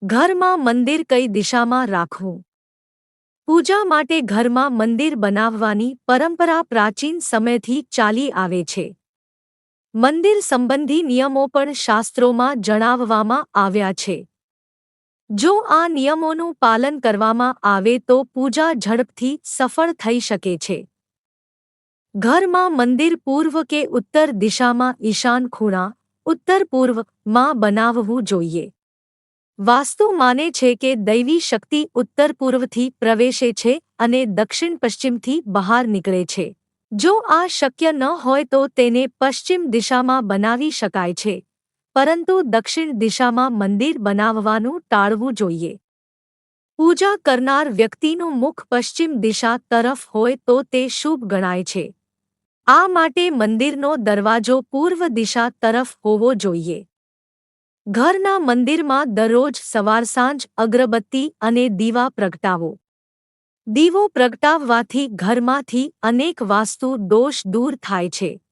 ઘરમાં મંદિર કઈ દિશામાં રાખવું? પૂજા માટે ઘરમાં મંદિર બનાવવાની પરંપરા પ્રાચીન સમયથી ચાલી આવે છે. મંદિર સંબંધી નિયમો પણ શાસ્ત્રોમાં જણાવવામાં આવ્યા છે. જો આ નિયમોનું પાલન કરવામાં આવે તો પૂજા ઝડપથી સફળ થઈ શકે છે. ઘરમાં મંદિર પૂર્વ કે ઉત્તર દિશામાં ઈશાન ખૂણા, ઉત્તર પૂર્વમાં બનાવવું જોઈએ. વાસ્તુ માને છે કે દૈવી શક્તિ ઉત્તર પૂર્વથી પ્રવેશે છે અને દક્ષિણ પશ્ચિમથી બહાર નીકળે છે. જો આ શક્ય ન હોય તો તેને પશ્ચિમ દિશામાં બનાવી શકાય છે, પરંતુ દક્ષિણ દિશામાં મંદિર બનાવવાનું ટાળવું જોઈએ. પૂજા કરનાર વ્યક્તિનું મુખ પશ્ચિમ દિશા તરફ હોય તો તે શુભ ગણાય છે. આ માટે મંદિરનો દરવાજો પૂર્વ દિશા તરફ હોવો જોઈએ. ઘરના મંદિરમાં દરરોજ સવાર-સાંજ અગરબત્તી અને દીવા પ્રગટાવો. દીવો પ્રગટાવવાથી ઘરમાંથી અનેક વાસ્તુ દોષ દૂર થાય છે.